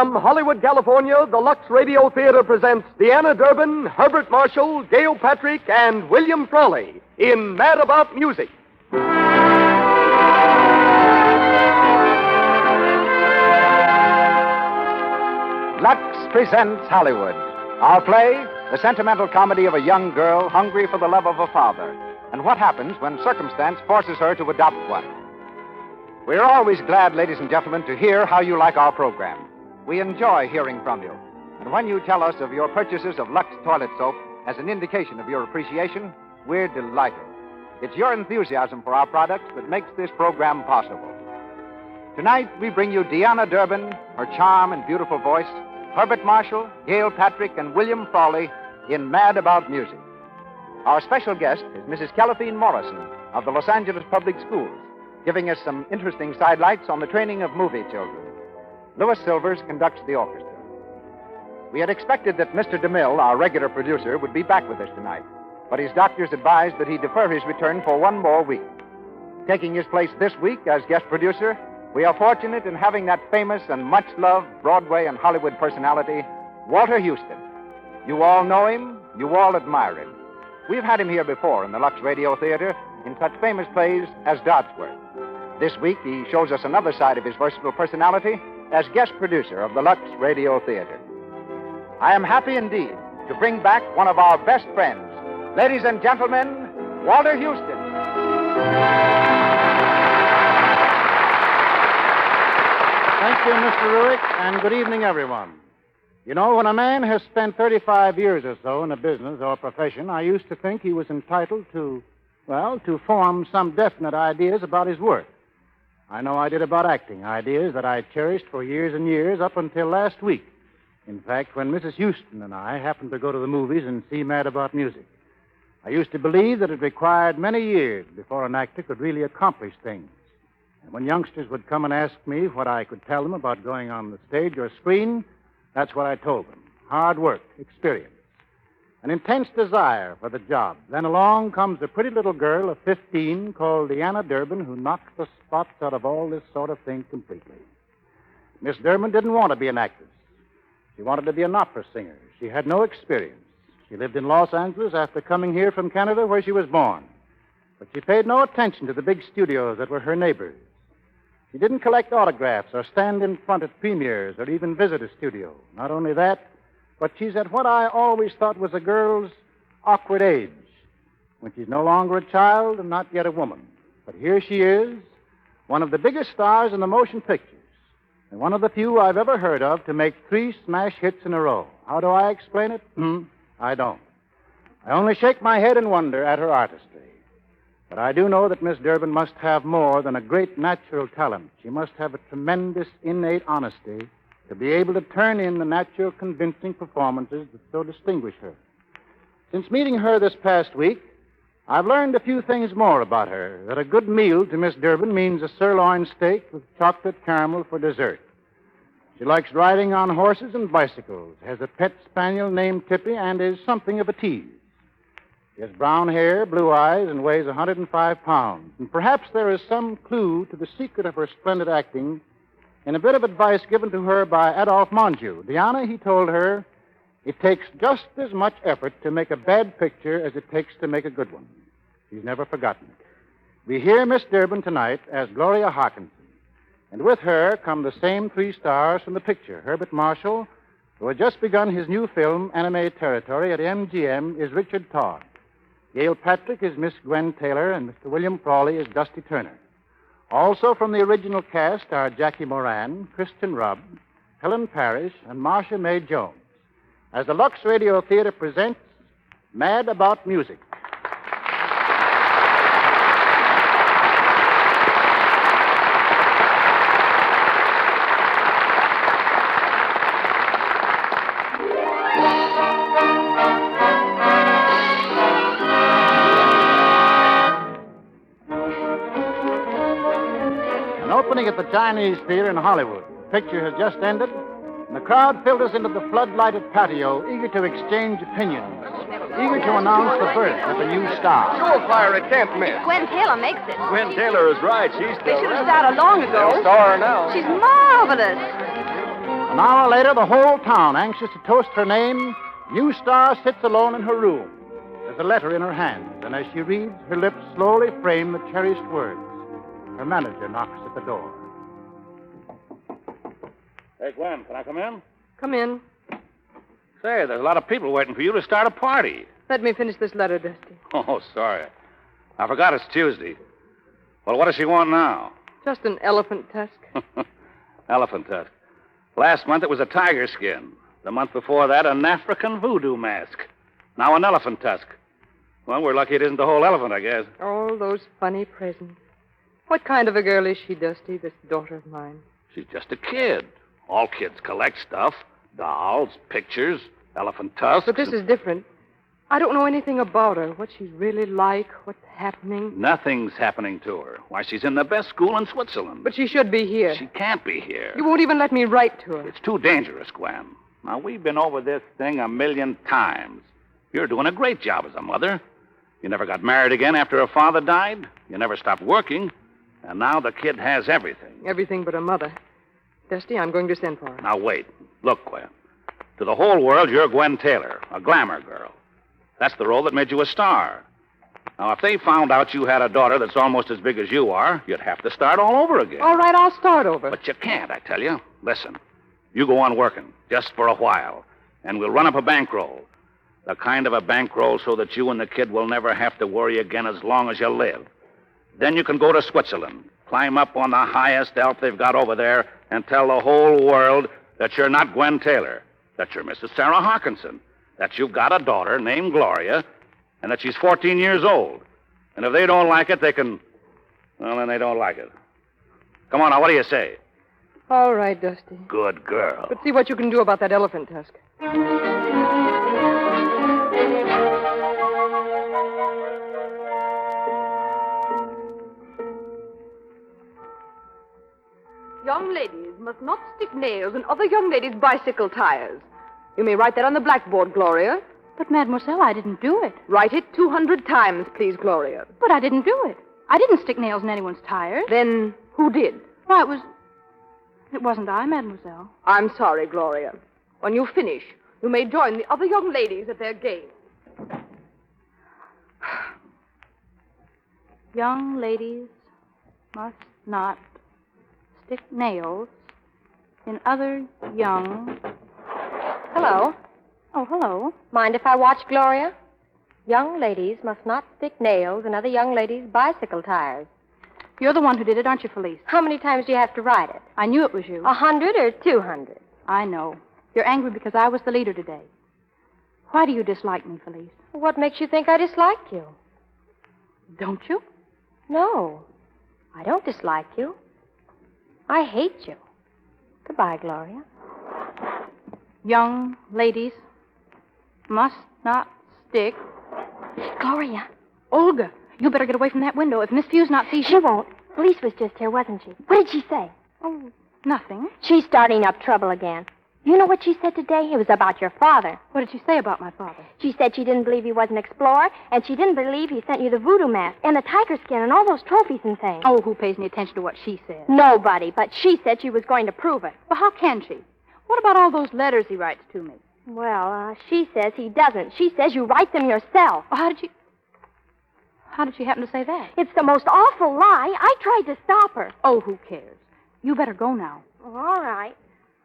From Hollywood, California, the Lux Radio Theater presents Deanna Durbin, Herbert Marshall, Gail Patrick, and William Frawley in Mad About Music. Lux presents Hollywood. Our play, the sentimental comedy of a young girl hungry for the love of a father, and what happens when circumstance forces her to adopt one. We're always glad, ladies and gentlemen, to hear how you like our program. We enjoy hearing from you. And when you tell us of your purchases of Lux toilet soap as an indication of your appreciation, we're delighted. It's your enthusiasm for our products that makes this program possible. Tonight, we bring you Deanna Durbin, her charm and beautiful voice, Herbert Marshall, Gail Patrick, and William Frawley in Mad About Music. Our special guest is Mrs. Kellyphine Morrison of the Los Angeles Public Schools, giving us some interesting sidelights on the training of movie children. Louis Silvers conducts the orchestra. We had expected that Mr. DeMille, our regular producer, would be back with us tonight, but his doctors advised that he defer his return for one more week. Taking his place this week as guest producer, we are fortunate in having that famous and much-loved Broadway and Hollywood personality, Walter Huston. You all know him, you all admire him. We've had him here before in the Lux Radio Theater in such famous plays as Dodsworth. This week, he shows us another side of his versatile personality as guest producer of the Lux Radio Theater. I am happy indeed to bring back one of our best friends. Ladies and gentlemen, Walter Huston. Thank you, Mr. Ruick, and good evening, everyone. You know, when a man has spent 35 years or so in a business or profession, I used to think he was entitled to form some definite ideas about his work. I know I did about acting, ideas that I cherished for years and years up until last week. In fact, when Mrs. Huston and I happened to go to the movies and see Mad About Music, I used to believe that it required many years before an actor could really accomplish things. And when youngsters would come and ask me what I could tell them about going on the stage or screen, that's what I told them. Hard work, experience, an intense desire for the job. Then along comes a pretty little girl of 15 called Deanna Durbin, who knocks the spots out of all this sort of thing completely. Miss Durbin didn't want to be an actress. She wanted to be an opera singer. She had no experience. She lived in Los Angeles after coming here from Canada, where she was born. But she paid no attention to the big studios that were her neighbors. She didn't collect autographs or stand in front at premieres or even visit a studio. Not only that, but she's at what I always thought was a girl's awkward age, when she's no longer a child and not yet a woman. But here she is, one of the biggest stars in the motion pictures, and one of the few I've ever heard of to make 3 smash hits in a row. How do I explain it? I don't. I only shake my head and wonder at her artistry. But I do know that Miss Durbin must have more than a great natural talent. She must have a tremendous innate honesty to be able to turn in the natural, convincing performances that so distinguish her. Since meeting her this past week, I've learned a few things more about her. That a good meal to Miss Durbin means a sirloin steak with chocolate caramel for dessert. She likes riding on horses and bicycles, has a pet spaniel named Tippy, and is something of a tease. She has brown hair, blue eyes, and weighs 105 pounds. And perhaps there is some clue to the secret of her splendid acting in a bit of advice given to her by Adolphe Mongeau. Deanna, he told her, it takes just as much effort to make a bad picture as it takes to make a good one. She's never forgotten it. We hear Miss Durbin tonight as Gloria Harkinson. And with her come the same 3 stars from the picture. Herbert Marshall, who had just begun his new film, Anime Territory, at MGM, is Richard Todd. Gail Patrick is Miss Gwen Taylor, and Mr. William Frawley is Dusty Turner. Also from the original cast are Jackie Moran, Kristen Rubb, Helen Parrish, and Marcia May Jones, as the Lux Radio Theater presents Mad About Music. Opening at the Chinese Theater in Hollywood. The picture has just ended, and the crowd filters into the flood-lighted patio, eager to exchange opinions, eager to announce the birth of a new star. Surefire, it can't miss. Gwen Taylor makes it. Gwen Taylor is right. She's They should have started long ago. They'll star her now. She's marvelous. An hour later, the whole town, anxious to toast her name, new star sits alone in her room. There's a letter in her hands, and as she reads, her lips slowly frame the cherished words. Her manager knocks at the door. Hey, Gwen, can I come in? Come in. Say, there's a lot of people waiting for you to start a party. Let me finish this letter, Dusty. Oh, sorry. I forgot it's Tuesday. Well, what does she want now? Just an elephant tusk. Elephant tusk. Last month it was a tiger skin. The month before that, an African voodoo mask. Now an elephant tusk. Well, we're lucky it isn't the whole elephant, I guess. All those funny presents. What kind of a girl is she, Dusty, this daughter of mine? She's just a kid. All kids collect stuff. Dolls, pictures, elephant tusks. But this is different. I don't know anything about her, what she's really like, what's happening. Nothing's happening to her. Why, she's in the best school in Switzerland. But she should be here. She can't be here. You won't even let me write to her. It's too dangerous, Gwen. Now, we've been over this thing 1,000,000 times. You're doing a great job as a mother. You never got married again after her father died. You never stopped working. And now the kid has everything. Everything but a mother. Dusty, I'm going to send for her. Now, wait. Look, Gwen. To the whole world, you're Gwen Taylor, a glamour girl. That's the role that made you a star. Now, if they found out you had a daughter that's almost as big as you are, you'd have to start all over again. All right, I'll start over. But you can't, I tell you. Listen, you go on working, just for a while, and we'll run up a bankroll. The kind of a bankroll so that you and the kid will never have to worry again as long as you live. Then you can go to Switzerland, climb up on the highest Alp they've got over there, and tell the whole world that you're not Gwen Taylor, that you're Mrs. Sarah Harkinson, that you've got a daughter named Gloria, and that she's 14 years old. And if they don't like it, they can... Well, then they don't like it. Come on now, what do you say? All right, Dusty. Good girl. But see what you can do about that elephant tusk. Young ladies must not stick nails in other young ladies' bicycle tires. You may write that on the blackboard, Gloria. But, Mademoiselle, I didn't do it. Write it 200 times, please, Gloria. But I didn't do it. I didn't stick nails in anyone's tires. Then who did? Why, it wasn't I, Mademoiselle. I'm sorry, Gloria. When you finish, you may join the other young ladies at their game. Young ladies must not stick nails in other young... Hello. Oh, hello. Mind if I watch Gloria? Young ladies must not stick nails in other young ladies' bicycle tires. You're the one who did it, aren't you, Felice? How many times do you have to write it? I knew it was you. 100 or 200? I know. You're angry because I was the leader today. Why do you dislike me, Felice? What makes you think I dislike you? Don't you? No, I don't dislike you. I hate you. Goodbye, Gloria. Young ladies must not stick... Gloria. Olga, you better get away from that window. If Miss Few's not sees She won't. Felice was just here, wasn't she? What did she say? Oh, nothing. She's starting up trouble again. You know what she said today? It was about your father. What did she say about my father? She said she didn't believe he was an explorer, and she didn't believe he sent you the voodoo mask and the tiger skin and all those trophies and things. Oh, who pays any attention to what she said? Nobody, but she said she was going to prove it. Well, how can she? What about all those letters he writes to me? Well, she says he doesn't. She says you write them yourself. Well, how did she happen to say that? It's the most awful lie. I tried to stop her. Oh, who cares? You better go now. All right.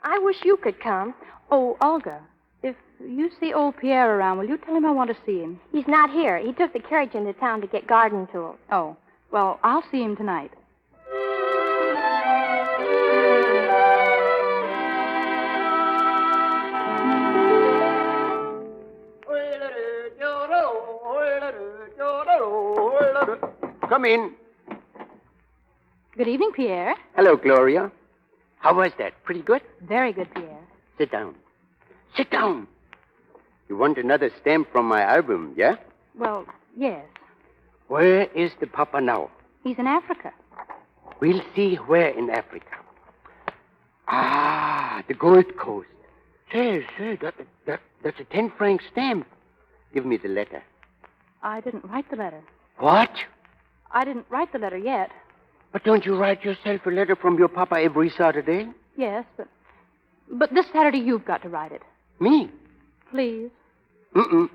I wish you could come. Oh, Olga, if you see old Pierre around, will you tell him I want to see him? He's not here. He took the carriage into town to get garden tools. Oh, well, I'll see him tonight. Come in. Good evening, Pierre. Hello, Gloria. How was that? Pretty good? Very good, Pierre. Sit down. Sit down. You want another stamp from my album, yeah? Well, yes. Where is the papa now? He's in Africa. We'll see where in Africa. Ah, the Gold Coast. Say, that's a 10-franc stamp. Give me the letter. I didn't write the letter. What? I didn't write the letter yet. But don't you write yourself a letter from your papa every Saturday? Yes, but But this Saturday you've got to write it. Me? Please. Mm-mm.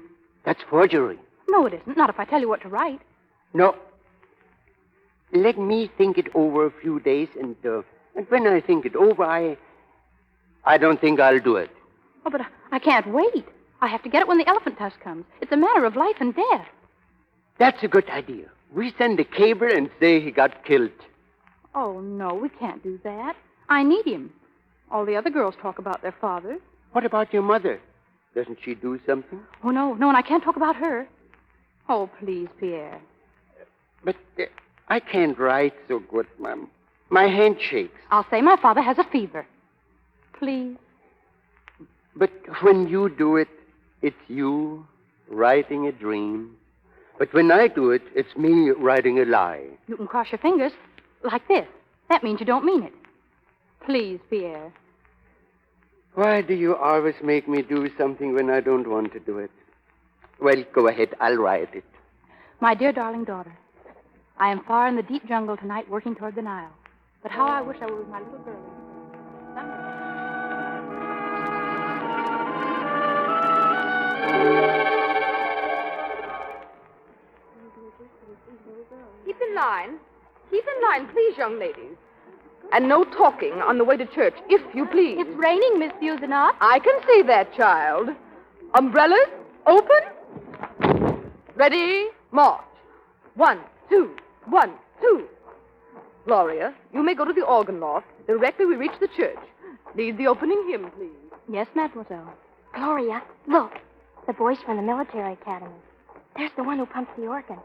That's forgery. No, it isn't. Not if I tell you what to write. No. Let me think it over a few days, and when I think it over, I don't think I'll do it. Oh, but I can't wait. I have to get it when the elephant tusk comes. It's a matter of life and death. That's a good idea. We send a cable and say he got killed. Oh, no, we can't do that. I need him. All the other girls talk about their fathers. What about your mother? Doesn't she do something? Oh, no, and I can't talk about her. Oh, please, Pierre. But I can't write so good, Mom. My hand shakes. I'll say my father has a fever. Please. But when you do it, it's you writing a dream. But when I do it, it's me writing a lie. You can cross your fingers like this. That means you don't mean it. Please, Pierre. Why do you always make me do something when I don't want to do it? Well, go ahead. I'll write it. My dear darling daughter, I am far in the deep jungle tonight working toward the Nile. But how I wish I were with my little girl. Keep in line. Keep in line, please, young ladies. And no talking on the way to church, if you please. It's raining, Miss Busenot. I can see that, child. Umbrellas, open. Ready, march. 1, 2, 1, 2. Gloria, you may go to the organ loft directly we reach the church. Lead the opening hymn, please. Yes, mademoiselle. Gloria, look. The boys from the military academy. There's the one who pumps the organ.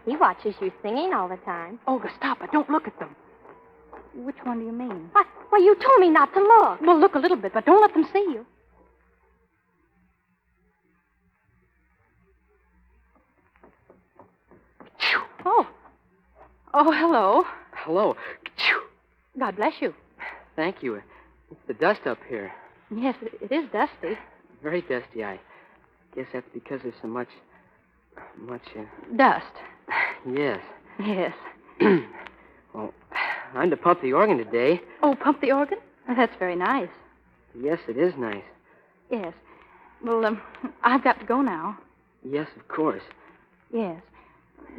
He watches you singing all the time. Olga, stop it. Don't look at them. Which one do you mean? What? Well, you told me not to look. Well, look a little bit, but don't let them see you. Oh. Oh, hello. Hello. God bless you. Thank you. It's the dust up here. Yes, it is dusty. Very dusty. I guess that's because there's so much... Dust. Yes. Yes. Well, I'm to pump the organ today. Oh, pump the organ? Oh, that's very nice. Yes, it is nice. Yes. Well, I've got to go now. Yes, of course. Yes.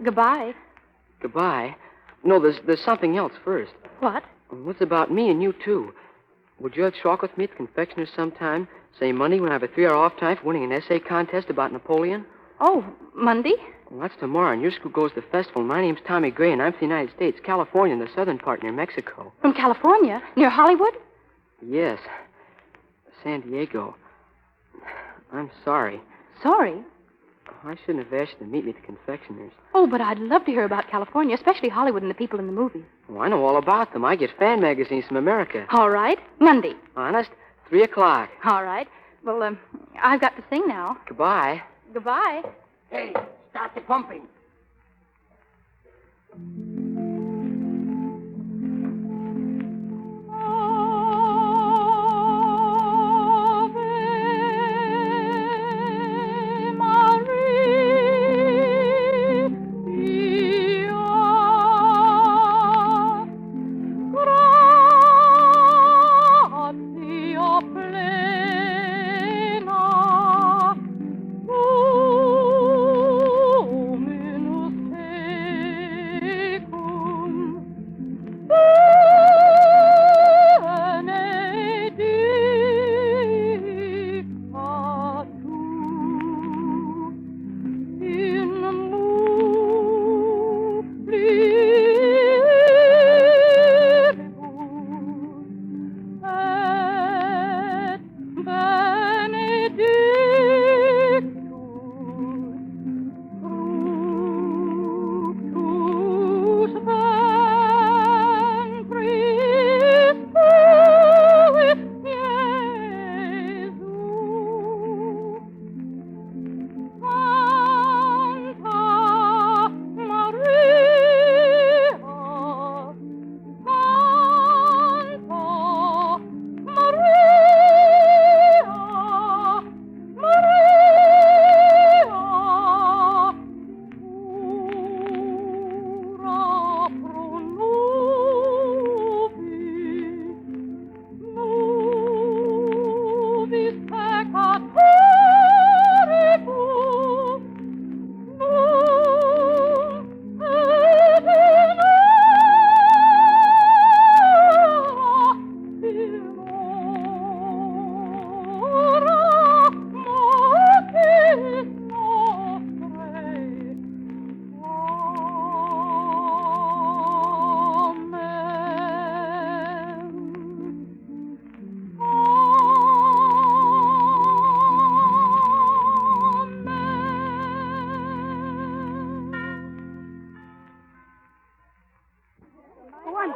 Goodbye. Goodbye. No, there's something else first. What? What's about me and you, too? Would you like to talk with me at the confectioner's sometime? Say Monday when I have a 3-hour off time for winning an essay contest about Napoleon? Oh, Monday? Well, that's tomorrow, and your school goes to the festival. My name's Tommy Gray, and I'm from the United States, California, in the southern part near Mexico. From California? Near Hollywood? Yes. San Diego. I'm sorry. Sorry? I shouldn't have asked you to meet me at the confectioner's. Oh, but I'd love to hear about California, especially Hollywood and the people in the movies. Oh, I know all about them. I get fan magazines from America. All right. Monday. Honest? 3 o'clock. All right. Well, I've got to sing now. Goodbye. Goodbye. Hey, start the pumping.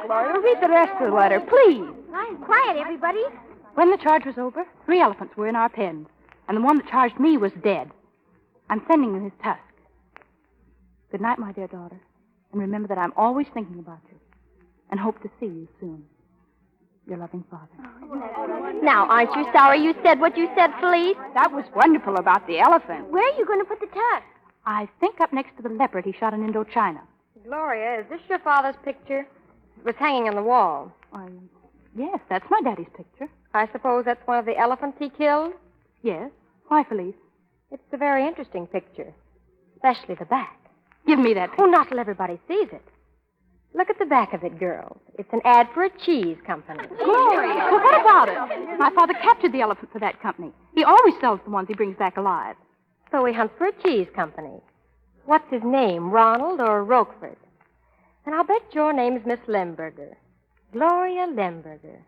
Gloria, read the rest of the letter, please. Quiet, everybody. When the charge was over, 3 elephants were in our pens, and the one that charged me was dead. I'm sending him his tusk. Good night, my dear daughter, and remember that I'm always thinking about you, and hope to see you soon. Your loving father. Now, aren't you sorry you said what you said, Felice? That was wonderful about the elephant. Where are you going to put the tusk? I think up next to the leopard he shot in Indochina. Gloria, is this your father's picture? It was hanging on the wall. Why, yes, that's my daddy's picture. I suppose that's one of the elephants he killed? Yes. Why, Felice? It's a very interesting picture, especially the back. Give me that picture. Oh, not till everybody sees it. Look at the back of it, girls. It's an ad for a cheese company. Gloria! Well, what about it? My father captured the elephant for that company. He always sells the ones he brings back alive. So he hunts for a cheese company. What's his name, Ronald or Roquefort? And I'll bet your name's Miss Lemberger. Gloria Lemberger.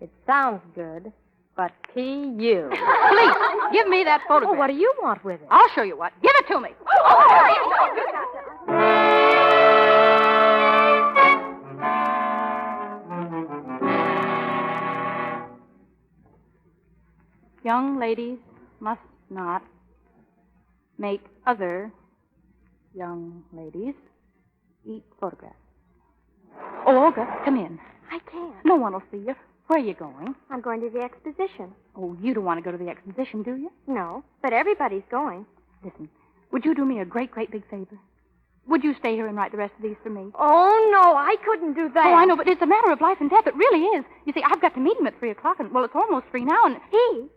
It sounds good, but P.U. Please, give me that photograph. Oh, what do you want with it? I'll show you what. Give it to me. Young ladies must not make other young ladies eat photographs. Oh, Olga, come in. I can't. No one will see you. Where are you going? I'm going to the exposition. Oh, you don't want to go to the exposition, do you? No, but everybody's going. Listen, would you do me a great, great big favor? Would you stay here and write the rest of these for me? Oh, no, I couldn't do that. Oh, I know, but it's a matter of life and death. It really is. You see, I've got to meet him at 3 o'clock, and, well, it's almost 3 now, and... He?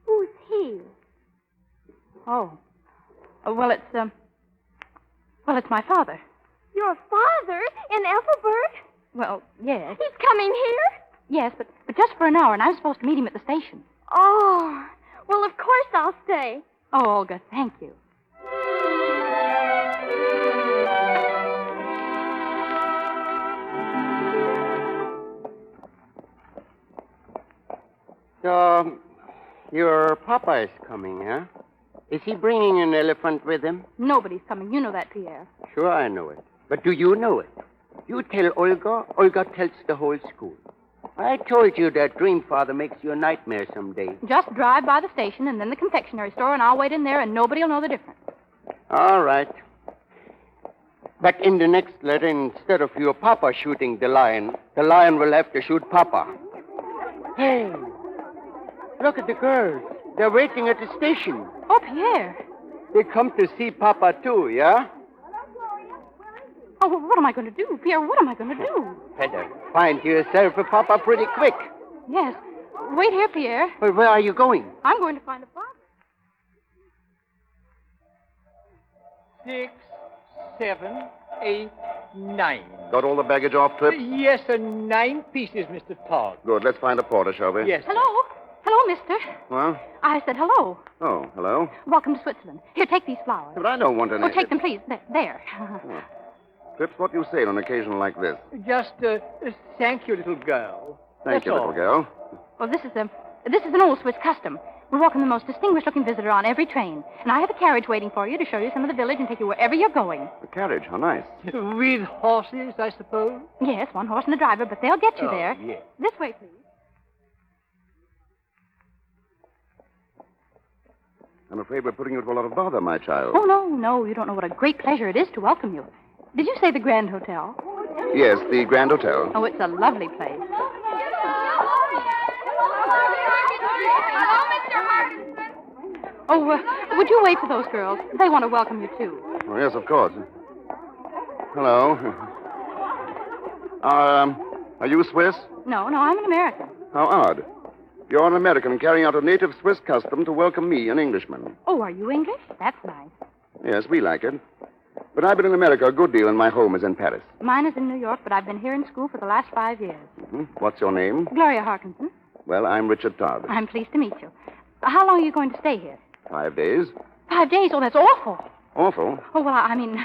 Who's he? Oh. Well, it's my father. Your father in Ethelbert? Well, yes. He's coming here? Yes, but just for an hour, and I'm supposed to meet him at the station. Oh, well, of course I'll stay. Oh, Olga, thank you. So, your papa is coming, huh? Is he bringing an elephant with him? Nobody's coming. You know that, Pierre. Sure, I know it. But do you know it? You tell Olga. Olga tells the whole school. I told you that dream father makes you a nightmare someday. Just drive by the station and then the confectionery store, and I'll wait in there, and nobody will know the difference. All right. But in the next letter, instead of your papa shooting the lion will have to shoot papa. Hey, look at the girls. They're waiting at the station. Oh, Pierre. They come to see papa, too, yeah? Oh, well, what am I going to do? Pierre, what am I going to do? Better find yourself a papa pretty quick. Yes. Wait here, Pierre. But where are you going? I'm going to find a box. 6, 7, 8, 9. Got all the baggage off, Trip? Yes, sir, 9 pieces, Mr. Todd. Good. Let's find a porter, shall we? Yes. Hello? Hello, mister. Well? I said hello. Oh, hello. Welcome to Switzerland. Here, take these flowers. But I don't want any... Oh, take them, please. There. Trips, what do you say on an occasion like this? Just, thank you, little girl. Thank you, That's little all. girl. Well, this is an old Swiss custom. We welcome the most distinguished-looking visitor on every train. And I have a carriage waiting for you to show you some of the village and take you wherever you're going. The carriage, how nice. With horses, I suppose? Yes, 1 horse and a driver, but they'll get you there. Yes. This way, please. I'm afraid we're putting you to a lot of bother, my child. Oh, no. You don't know what a great pleasure it is to welcome you. Did you say the Grand Hotel? Yes, the Grand Hotel. Oh, it's a lovely place. Oh, would you wait for those girls? They want to welcome you, too. Oh, yes, of course. Hello. Are you Swiss? No, I'm an American. How odd. You're an American carrying out a native Swiss custom to welcome me, an Englishman. Oh, are you English? That's nice. Yes, we like it. But I've been in America a good deal, and my home is in Paris. Mine is in New York, but I've been here in school for the last 5 years. Mm-hmm. What's your name? Gloria Harkinson. Well, I'm Richard Todd. I'm pleased to meet you. How long are you going to stay here? 5 days. 5 days? Oh, that's awful. Awful. Oh, well, I mean,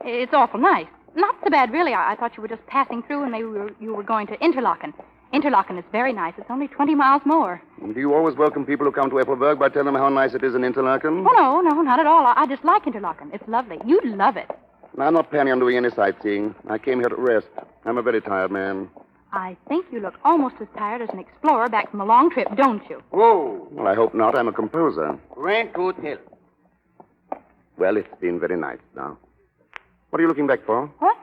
it's awful nice. Not so bad, really. I thought you were just passing through and maybe you were going to Interlaken. Interlaken is very nice. It's only 20 miles more. Do you always welcome people who come to Ethelberg by telling them how nice it is in Interlaken? Oh, no, not at all. I just like Interlaken. It's lovely. You'd love it. I'm not planning on doing any sightseeing. I came here to rest. I'm a very tired man. I think you look almost as tired as an explorer back from a long trip, don't you? Whoa. Well, I hope not. I'm a composer. Grand Hotel. Well, it's been very nice now. What are you looking back for? What?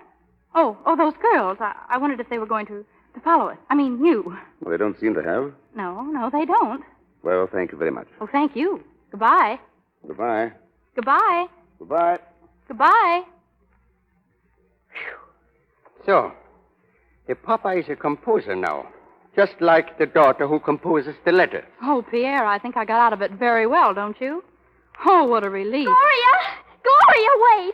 Oh, those girls. I wondered if they were going to follow us. I mean, you. Well, they don't seem to have. No, they don't. Well, thank you very much. Oh, thank you. Goodbye. Goodbye. Goodbye. Goodbye. Goodbye. So, the Papa is a composer now, just like the daughter who composes the letter. Oh, Pierre, I think I got out of it very well, don't you? Oh, what a relief. Gloria, wait.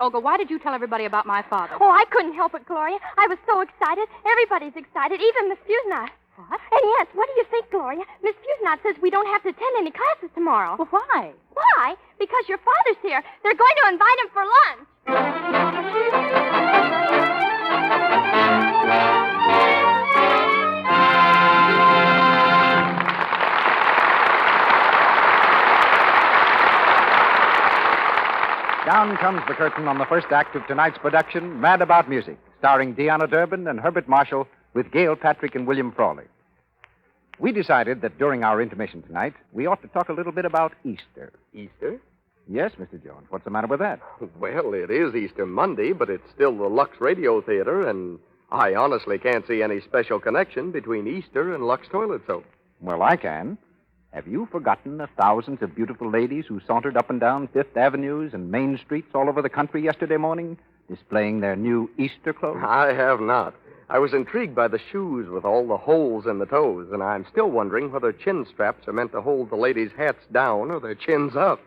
Olga, why did you tell everybody about my father? Oh, I couldn't help it, Gloria. I was so excited. Everybody's excited, even Miss Fusnot. What? And yes, what do you think, Gloria? Miss Fusnot says we don't have to attend any classes tomorrow. Well, why? Why? Because your father's here. They're going to invite him for lunch. Down comes the curtain on the first act of tonight's production, Mad About Music, starring Deanna Durbin and Herbert Marshall with Gail Patrick and William Frawley. We decided that during our intermission tonight, we ought to talk a little bit about Easter. Easter? Yes, Mr. Jones. What's the matter with that? Well, it is Easter Monday, but it's still the Lux Radio Theater, and I honestly can't see any special connection between Easter and Lux toilet soap. Well, I can. Have you forgotten the thousands of beautiful ladies who sauntered up and down Fifth Avenues and Main Streets all over the country yesterday morning, displaying their new Easter clothes? I have not. I was intrigued by the shoes with all the holes in the toes, and I'm still wondering whether chin straps are meant to hold the ladies' hats down or their chins up.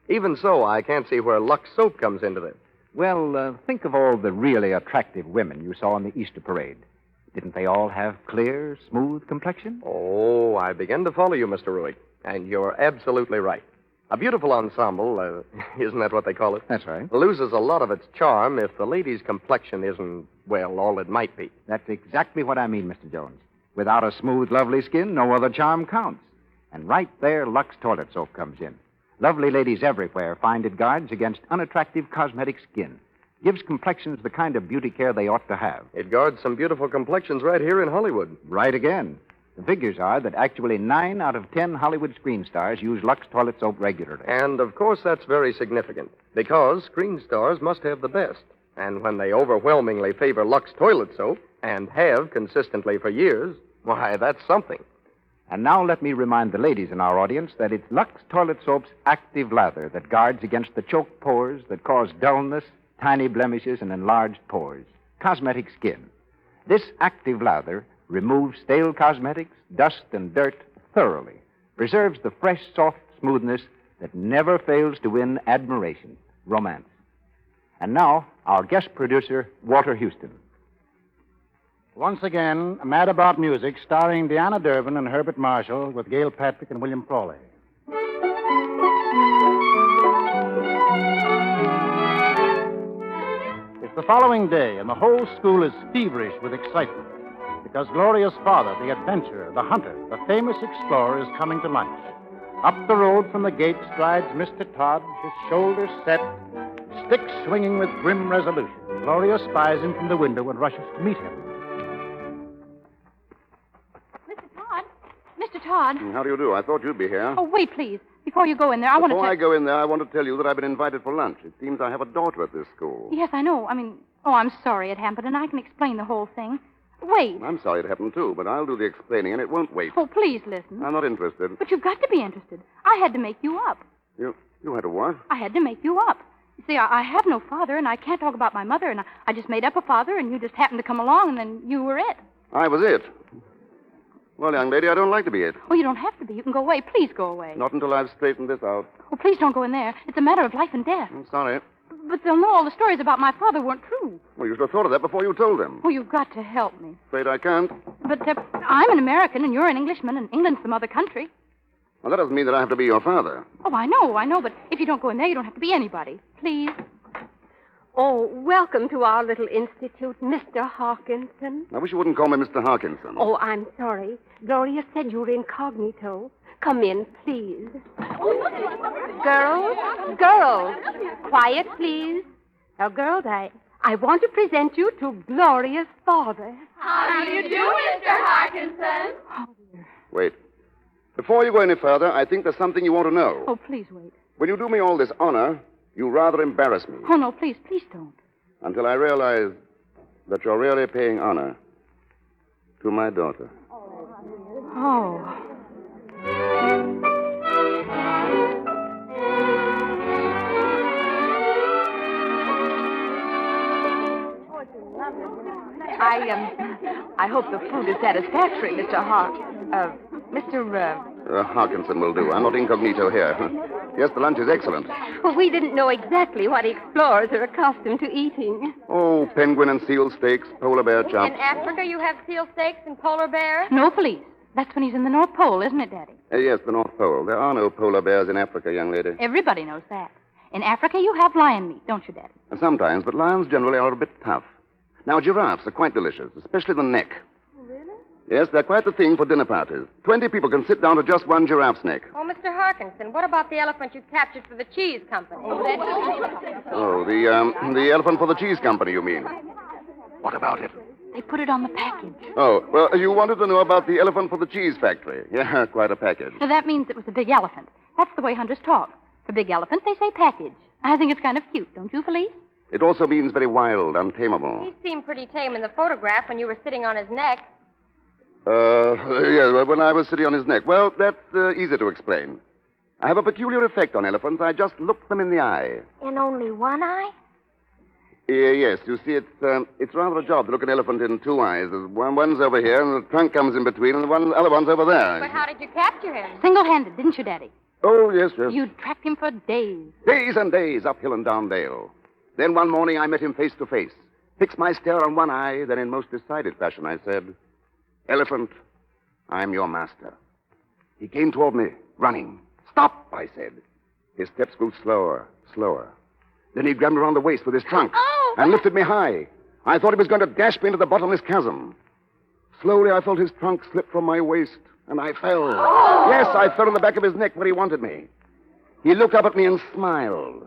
Even so, I can't see where Lux soap comes into this. Well, think of all the really attractive women you saw in the Easter parade. Didn't they all have clear, smooth complexion? Oh, I begin to follow you, Mr. Ruick, and you're absolutely right. A beautiful ensemble, isn't that what they call it? That's right. Loses a lot of its charm if the lady's complexion isn't, well, all it might be. That's exactly what I mean, Mr. Jones. Without a smooth, lovely skin, no other charm counts. And right there, Lux toilet soap comes in. Lovely ladies everywhere find it guards against unattractive cosmetic skin. Gives complexions the kind of beauty care they ought to have. It guards some beautiful complexions right here in Hollywood. Right again. The figures are that actually 9 out of 10 Hollywood screen stars use Lux toilet soap regularly. And, of course, that's very significant, because screen stars must have the best. And when they overwhelmingly favor Lux toilet soap, and have consistently for years, why, that's something. And now let me remind the ladies in our audience that it's Lux toilet soap's active lather that guards against the choked pores that cause dullness, tiny blemishes, and enlarged pores. Cosmetic skin. This active lather removes stale cosmetics, dust, and dirt thoroughly. Preserves the fresh, soft smoothness that never fails to win admiration, romance. And now, our guest producer, Walter Houston. Once again, Mad About Music, starring Deanna Durbin and Herbert Marshall with Gail Patrick and William Frawley. It's the following day, and the whole school is feverish with excitement because Gloria's father, the adventurer, the hunter, the famous explorer, is coming to lunch. Up the road from the gate strides Mr. Todd, his shoulders set, his stick swinging with grim resolution. Gloria spies him from the window and rushes to meet him. Mr. Todd. How do you do? I thought you'd be here. Oh, wait, please. Before you go in there, I want to Before I go in there, I want to tell you that I've been invited for lunch. It seems I have a daughter at this school. Yes, I know. I'm sorry it happened, and I can explain the whole thing. Wait. I'm sorry it happened, too, but I'll do the explaining, and it won't wait. Oh, please listen. I'm not interested. But you've got to be interested. I had to make you up. You had to what? I had to make you up. You see, I have no father, and I can't talk about my mother, and I just made up a father, and you just happened to come along, and then you were it. I was it. Well, young lady, I don't like to be it. Oh, you don't have to be. You can go away. Please go away. Not until I've straightened this out. Oh, please don't go in there. It's a matter of life and death. I'm sorry. But they'll know all the stories about my father weren't true. Well, you should have thought of that before you told them. Oh, you've got to help me. Afraid I can't. But I'm an American, and you're an Englishman, and England's some other country. Well, that doesn't mean that I have to be your father. Oh, I know, but if you don't go in there, you don't have to be anybody. Please. Oh, welcome to our little institute, Mr. Hawkinson. I wish you wouldn't call me Mr. Hawkinson. Oh, I'm sorry. Gloria said you were incognito. Come in, please. Girls, quiet, please. Now, girls, I want to present you to Gloria's father. How do you do, Mr. Harkinson? Wait. Before you go any further, I think there's something you want to know. Oh, please wait. When you do me all this honor, you rather embarrass me. Oh, no, please don't. Until I realize that you're really paying honor to my daughter. Oh. I hope the food is satisfactory, Mr. Harkinson will do. I'm not incognito here. Yes, the lunch is excellent. Well, we didn't know exactly what explorers are accustomed to eating. Oh, penguin and seal steaks, polar bear chops. In Africa, you have seal steaks and polar bears? No, please. That's when he's in the North Pole, isn't it, Daddy? Yes, the North Pole. There are no polar bears in Africa, young lady. Everybody knows that. In Africa, you have lion meat, don't you, Daddy? Sometimes, but lions generally are a bit tough. Now, giraffes are quite delicious, especially the neck. Really? Yes, they're quite the thing for dinner parties. 20 people can sit down to just one giraffe's neck. Oh, Mr. Harkinson, what about the elephant you captured for the cheese company? Oh, the elephant for the cheese company, you mean? What about it? They put it on the package. Oh, well, you wanted to know about the elephant for the cheese factory. Yeah, quite a package. So that means it was a big elephant. That's the way hunters talk. For big elephant, they say package. I think it's kind of cute, don't you, Felice? It also means very wild, untamable. He seemed pretty tame in the photograph when you were sitting on his neck. Yeah, when I was sitting on his neck. Well, that's easy to explain. I have a peculiar effect on elephants. I just look them in the eye. In only one eye? Yes, you see, it's rather a job to look an elephant in two eyes. One's over here, and the trunk comes in between, and the other one's over there. But how did you capture him? Single-handed, didn't you, Daddy? Oh, yes, yes. You tracked him for days. Days and days, up hill and down dale. Then one morning I met him face to face. Fixed my stare on one eye, then in most decided fashion I said, "Elephant, I'm your master." He came toward me, running. "Stop," I said. His steps grew slower, slower. Then he grabbed me around the waist with his trunk and lifted me high. I thought he was going to dash me into the bottomless chasm. Slowly I felt his trunk slip from my waist, and I fell. Yes, I fell in the back of his neck where he wanted me. He looked up at me and smiled.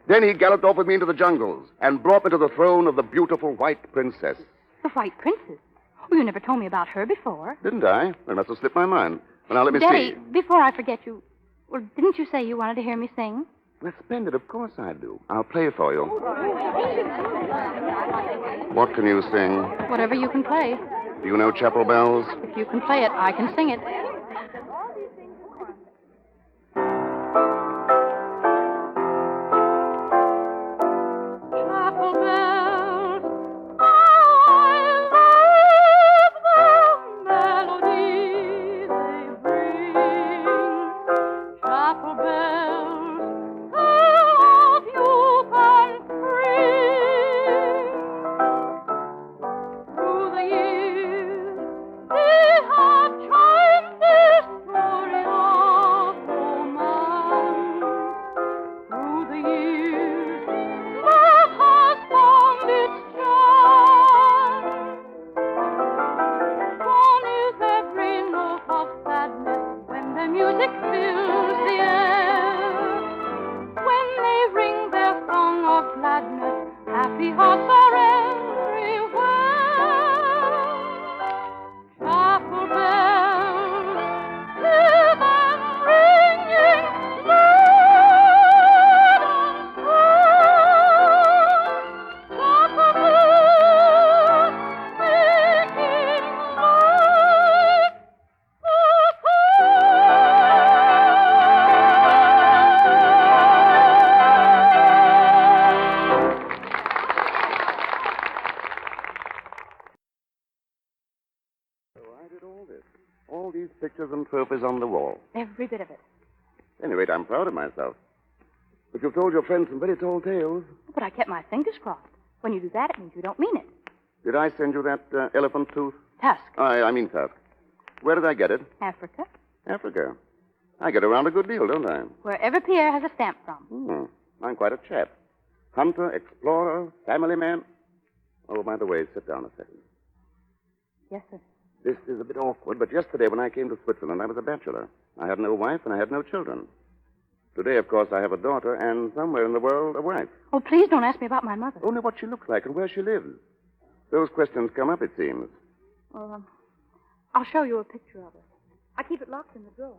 Then he galloped off with me into the jungles and brought me to the throne of the beautiful white princess. The White Princess? Oh, you never told me about her before. Didn't I? It must have slipped my mind. Well, now, let me Daddy, see. before I forget you, well, didn't you say you wanted to hear me sing? Well, splendid. Of course I do. I'll play for you. What can you sing? Whatever you can play. Do you know Chapel Bells? If you can play it, I can sing it. All these pictures and trophies on the wall. Every bit of it. At any rate, I'm proud of myself. But you've told your friends some very tall tales. But I kept my fingers crossed. When you do that, it means you don't mean it. Did I send you that elephant tooth? Tusk. I mean tusk. Where did I get it? Africa. Africa. I get around a good deal, don't I? Wherever Pierre has a stamp from. I'm quite a chap. Hunter, explorer, family man. Oh, by the way, sit down a second. Yes, sir. This is a bit awkward, but yesterday when I came to Switzerland, I was a bachelor. I had no wife and I had no children. Today, of course, I have a daughter and somewhere in the world, a wife. Oh, please don't ask me about my mother. Only what she looks like and where she lives. Those questions come up, it seems. Well, I'll show you a picture of her. I keep it locked in the drawer.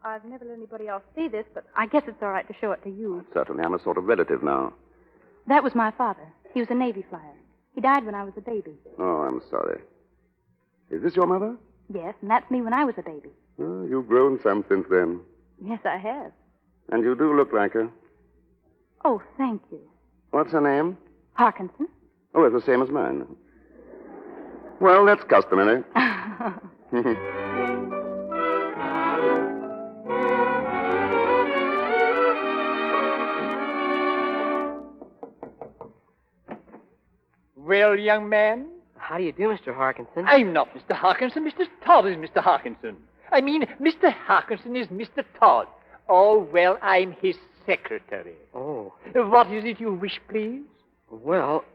I've never let anybody else see this, but I guess it's all right to show it to you. Certainly, I'm a sort of relative now. That was my father. He was a Navy flyer. He died when I was a baby. Oh, I'm sorry. Is this your mother? Yes, and that's me when I was a baby. Oh, you've grown some since then. Yes, I have. And you do look like her. Oh, thank you. What's her name? Parkinson. Oh, it's the same as mine. Well, that's customary. Well, young man, How do you do, Mr. Harkinson? I'm not Mr. Harkinson. Mr. Todd is Mr. Harkinson. I mean, Mr. Harkinson is Mr. Todd. Oh, well, I'm his secretary. Oh. What is it you wish, please? Well,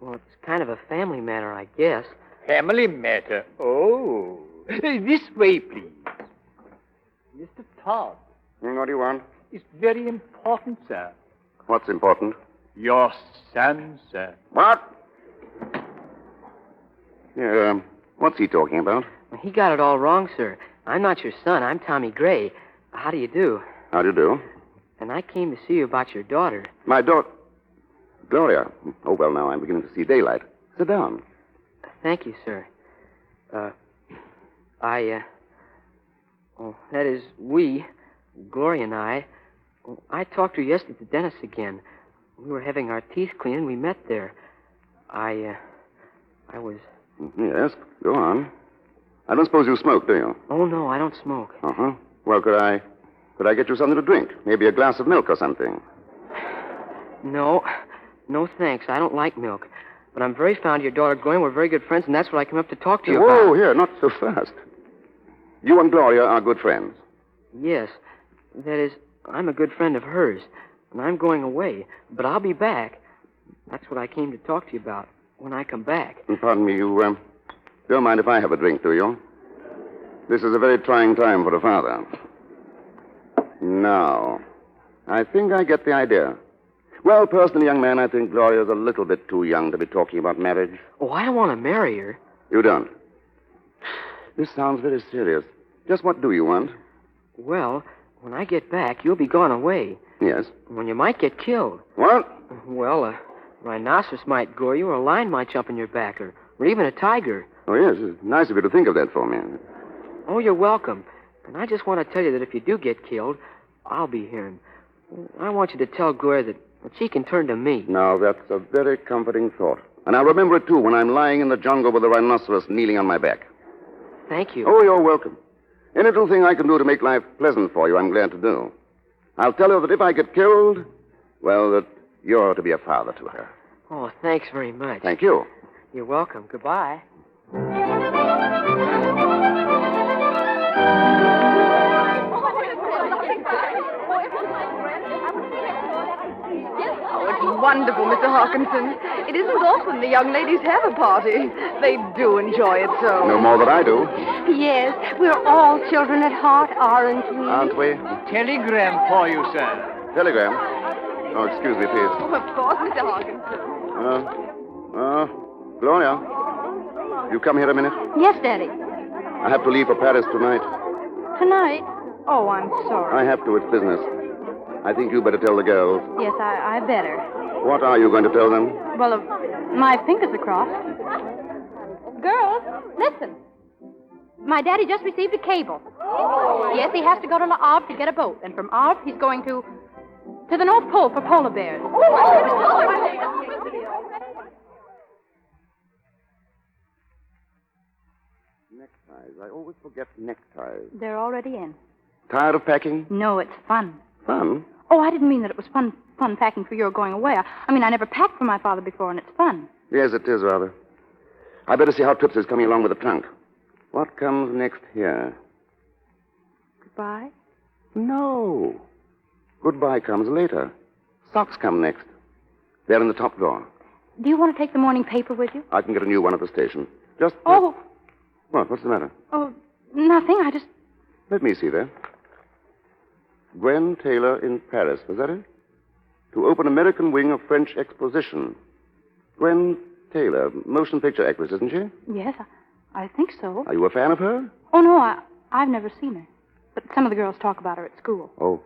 it's kind of a family matter, I guess. Family matter. Oh. This way, please. Mr. Todd. What do you want? It's very important, sir. What's important? Your son, sir. What? Yeah, what's he talking about? He got it all wrong, sir. I'm not your son. I'm Tommy Gray. How do you do? How do you do? And I came to see you about your daughter. My daughter. Gloria. Oh, well, now I'm beginning to see daylight. Sit down. Thank you, sir. That is, we, Gloria and I talked to her yesterday at the dentist again. We were having our teeth cleaned, and we met there. I was... Yes, go on. I don't suppose you smoke, do you? Oh, no, I don't smoke. Uh-huh. Well, could I get you something to drink? Maybe a glass of milk or something? No, thanks. I don't like milk. But I'm very fond of your daughter, Gloria. We're very good friends, and that's what I came up to talk to you about. Whoa, here, not so fast. You and Gloria are good friends. Yes. That is, I'm a good friend of hers, and I'm going away. But I'll be back. That's what I came to talk to you about when I come back. Pardon me, you don't mind if I have a drink, do you? This is a very trying time for a father. Now, I think I get the idea. Well, personally, young man, I think Gloria's a little bit too young to be talking about marriage. Oh, I don't want to marry her. You don't? This sounds very serious. Just what do you want? Well, when I get back, you'll be gone away. Yes. When you might get killed. What? Well, a rhinoceros might gore you, or a lion might jump in your back, or even a tiger. Oh, yes. It's nice of you to think of that for me. Oh, you're welcome. And I just want to tell you that if you do get killed, I'll be here. And I want you to tell Gloria that she can turn to me. Now, that's a very comforting thought. And I'll remember it, too, when I'm lying in the jungle with a rhinoceros kneeling on my back. Thank you. Oh, you're welcome. Any little thing I can do to make life pleasant for you, I'm glad to do. I'll tell her that if I get killed, well, that you're to be a father to her. Oh, thanks very much. Thank you. You're welcome. Goodbye. Oh, it's wonderful, Mr. Hawkinson. It isn't often the young ladies have a party. They do enjoy it so. No more than I do. Yes, we're all children at heart, aren't we? Aren't we? Telegram for you, sir. Telegram? Oh, excuse me, please. Oh, of course, Mr. Hawkinson. Gloria, you come here a minute? Yes, Daddy. I have to leave for Paris tonight. Tonight? Oh, I'm sorry. I have to. It's business. I think you better tell the girls. Yes, I better. What are you going to tell them? Well, my fingers are crossed. Girls, listen. My daddy just received a cable. Yes, he has to go to La Havre to get a boat. And from Havre, he's going to the North Pole for polar bears. Neckties. I always forget neckties. They're already in. Tired of packing? No, it's fun. Fun? Oh, I didn't mean that it was fun packing for your going away. I mean, I never packed for my father before, and it's fun. Yes, it is, rather. I better see how Trips is coming along with the trunk. What comes next here? Goodbye? No. Goodbye comes later. Socks come next. They're in the top drawer. Do you want to take the morning paper with you? I can get a new one at the station. Just... Oh. What? What's the matter? Oh, nothing. I just... Let me see that. Gwen Taylor in Paris, was that it? To open American wing of French exposition. Gwen Taylor, motion picture actress, isn't she? Yes, I think so. Are you a fan of her? Oh, no, I've never seen her. But some of the girls talk about her at school. Oh.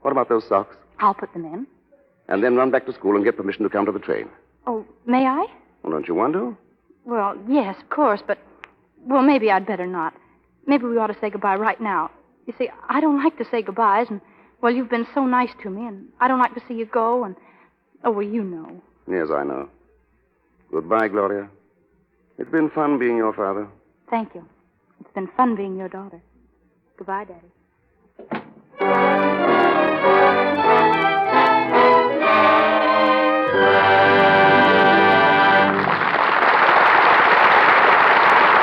What about those socks? I'll put them in. And then run back to school and get permission to come to the train. Oh, may I? Well, don't you want to? Well, yes, of course, but... Well, maybe I'd better not. Maybe we ought to say goodbye right now. You see, I don't like to say goodbyes, and, well, you've been so nice to me, and I don't like to see you go, and... Oh, well, you know. Yes, I know. Goodbye, Gloria. It's been fun being your father. Thank you. It's been fun being your daughter. Goodbye, Daddy.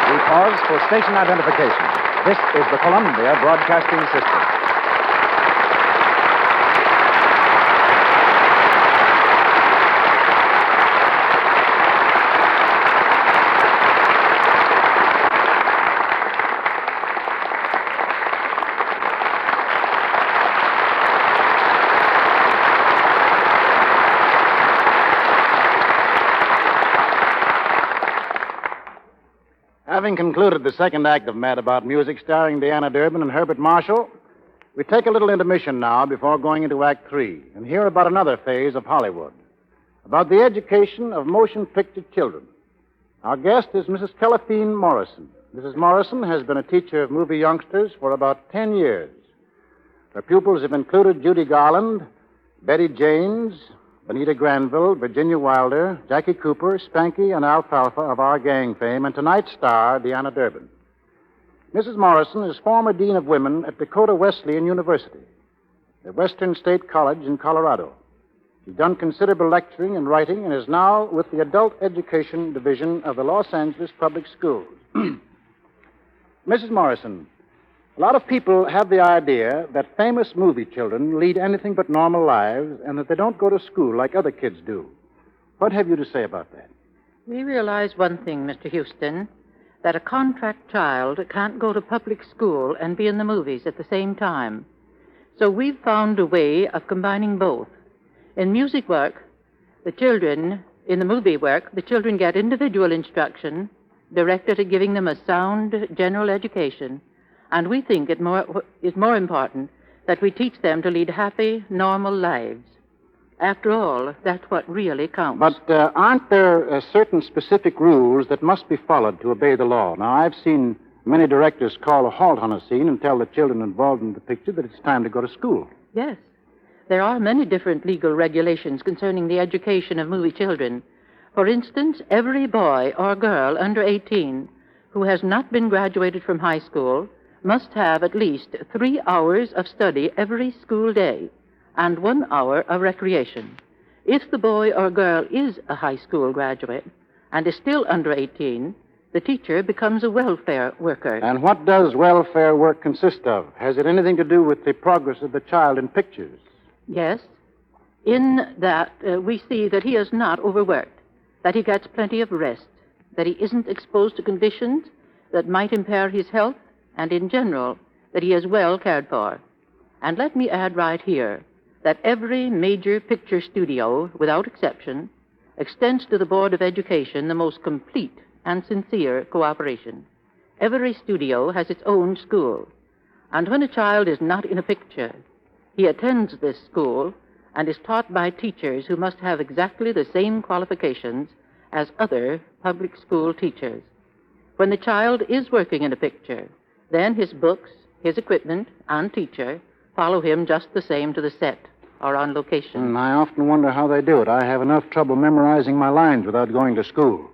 We pause for station identification. This is the Columbia Broadcasting System. Having concluded the second act of Mad About Music starring Deanna Durbin and Herbert Marshall, we take a little intermission now before going into Act 3 and hear about another phase of Hollywood, about the education of motion picture children. Our guest is Mrs. Telephine Morrison. Mrs. Morrison has been a teacher of movie youngsters for about 10 years. Her pupils have included Judy Garland, Betty Janes, Benita Granville, Virginia Wilder, Jackie Cooper, Spanky, and Alfalfa of our gang fame, and tonight's star, Deanna Durbin. Mrs. Morrison is former Dean of Women at Dakota Wesleyan University, the Western State College in Colorado. She's done considerable lecturing and writing and is now with the Adult Education Division of the Los Angeles Public Schools. Mrs. Morrison, a lot of people have the idea that famous movie children lead anything but normal lives and that they don't go to school like other kids do. What have you to say about that? We realize one thing, Mr. Houston, that a contract child can't go to public school and be in the movies at the same time. So we've found a way of combining both. In music work, in the movie work, the children get individual instruction directed at giving them a sound general education. And we think it is more important that we teach them to lead happy, normal lives. After all, that's what really counts. But aren't there certain specific rules that must be followed to obey the law? Now, I've seen many directors call a halt on a scene and tell the children involved in the picture that it's time to go to school. Yes. There are many different legal regulations concerning the education of movie children. For instance, every boy or girl under 18 who has not been graduated from high school must have at least 3 hours of study every school day and 1 hour of recreation. If the boy or girl is a high school graduate and is still under 18, the teacher becomes a welfare worker. And what does welfare work consist of? Has it anything to do with the progress of the child in pictures? Yes. In that, we see that he is not overworked, that he gets plenty of rest, that he isn't exposed to conditions that might impair his health, and in general, that he is well cared for. And let me add right here that every major picture studio, without exception, extends to the Board of Education the most complete and sincere cooperation. Every studio has its own school, and when a child is not in a picture, he attends this school and is taught by teachers who must have exactly the same qualifications as other public school teachers. When the child is working in a picture, then his books, his equipment, and teacher follow him just the same to the set or on location. I often wonder how they do it. I have enough trouble memorizing my lines without going to school.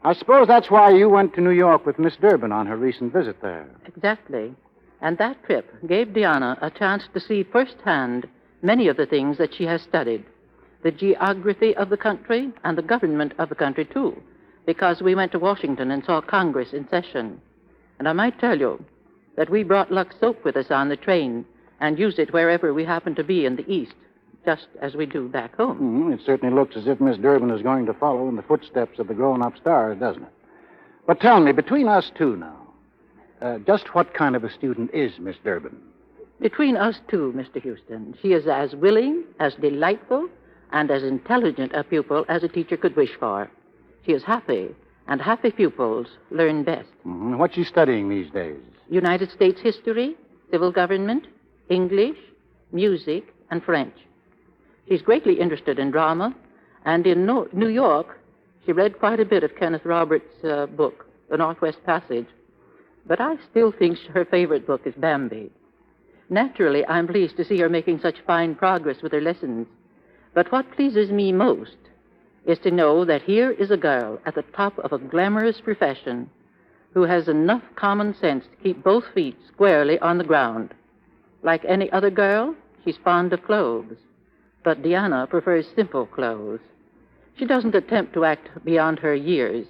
I suppose that's why you went to New York with Miss Durbin on her recent visit there. Exactly. And that trip gave Deanna a chance to see firsthand many of the things that she has studied. The geography of the country and the government of the country, too, because we went to Washington and saw Congress in session. And I might tell you that we brought LUX soap with us on the train and used it wherever we happened to be in the East, just as we do back home. It certainly looks as if Miss Durbin is going to follow in the footsteps of the grown-up stars, doesn't it? But tell me, between us two now, just what kind of a student is Miss Durbin? Between us two, Mr. Houston, she is as willing, as delightful, and as intelligent a pupil as a teacher could wish for. She is happy, and happy pupils learn best. Mm-hmm. What's she studying these days? United States history, civil government, English, music, and French. She's greatly interested in drama, and in New York, she read quite a bit of Kenneth Roberts' book, The Northwest Passage. But I still think her favorite book is Bambi. Naturally, I'm pleased to see her making such fine progress with her lessons. But what pleases me most is to know that here is a girl at the top of a glamorous profession who has enough common sense to keep both feet squarely on the ground. Like any other girl, she's fond of clothes. But Diana prefers simple clothes. She doesn't attempt to act beyond her years.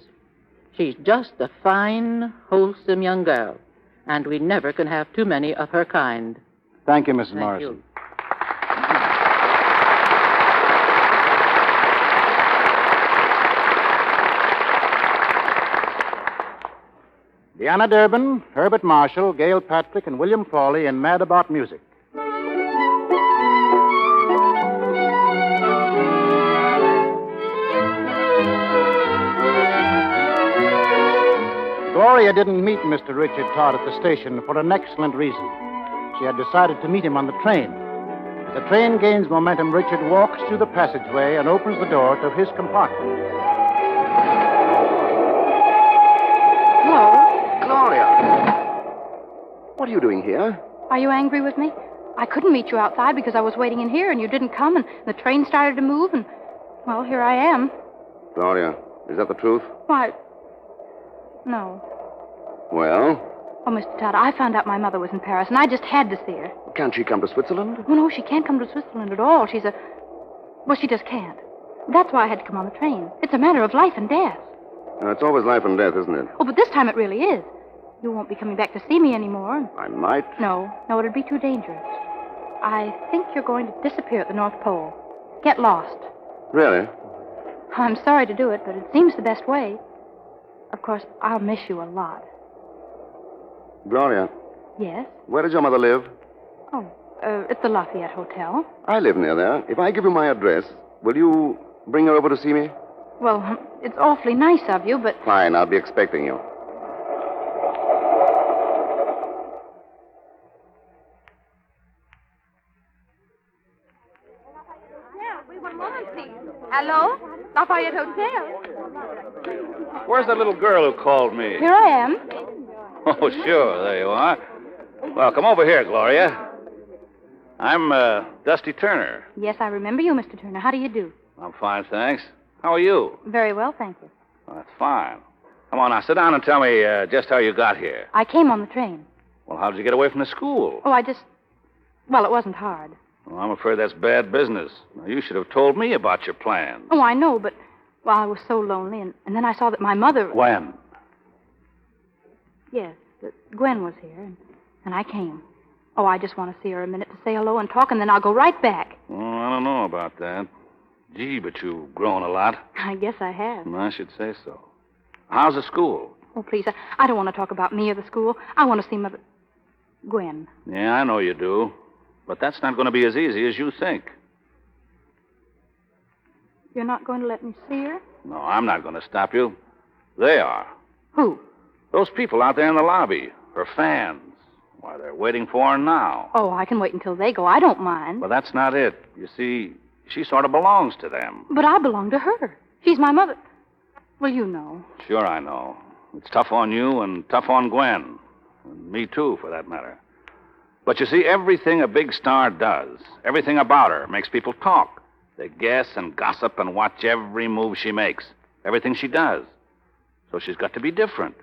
She's just a fine, wholesome young girl, and we never can have too many of her kind. Thank you, Mrs. Thank Morrison. you. Deanna Durbin, Herbert Marshall, Gail Patrick, and William Fawley in Mad About Music. Gloria didn't meet Mr. Richard Todd at the station for an excellent reason. She had decided to meet him on the train. As the train gains momentum, Richard walks through the passageway and opens the door to his compartment. Hello. Gloria! What are you doing here? Are you angry with me? I couldn't meet you outside because I was waiting in here and you didn't come and the train started to move and, well, here I am. Gloria, is that the truth? Why, no. Well? Oh, Mr. Todd, I found out my mother was in Paris and I just had to see her. Can't she come to Switzerland? Oh, no, she can't come to Switzerland at all. Well, she just can't. That's why I had to come on the train. It's a matter of life and death. It's always life and death, isn't it? Oh, but this time it really is. You won't be coming back to see me anymore. I might. No, it'd be too dangerous. I think you're going to disappear at the North Pole. Get lost. Really? I'm sorry to do it, but it seems the best way. Of course, I'll miss you a lot. Gloria, Yes? where does your mother live? Oh, at the Lafayette Hotel. I live near there. If I give you my address, will you bring her over to see me? Well, it's awfully nice of you, but... Fine, I'll be expecting you. Hello? Lafayette Hotel. Where's that little girl who called me? Here I am. Oh, sure, there you are. Well, come over here, Gloria. I'm Dusty Turner. Yes, I remember you, Mr. Turner. How do you do? I'm fine, thanks. How are you? Very well, thank you. Well, that's fine. Come on now, sit down and tell me just how you got here. I came on the train. Well, how did you get away from the school? Oh, well, it wasn't hard. Well, I'm afraid that's bad business. Now, you should have told me about your plans. Oh, I know, but, well, I was so lonely, and then I saw that my mother... When? Yes, that Gwen was here, and I came. Oh, I just want to see her a minute to say hello and talk, and then I'll go right back. Well, I don't know about that. Gee, but you've grown a lot. I guess I have. I should say so. How's the school? Oh, please, I don't want to talk about me or the school. I want to see Mother... Gwen. Yeah, I know you do. But that's not going to be as easy as you think. You're not going to let me see her? No, I'm not going to stop you. They are. Who? Those people out there in the lobby. Her fans. Why, they're waiting for her now. Oh, I can wait until they go. I don't mind. But that's not it. You see, she sort of belongs to them. But I belong to her. She's my mother. Well, you know. Sure, I know. It's tough on you and tough on Gwen. And me, too, for that matter. But you see, everything a big star does, everything about her, makes people talk. They guess and gossip and watch every move she makes, everything she does. So she's got to be different.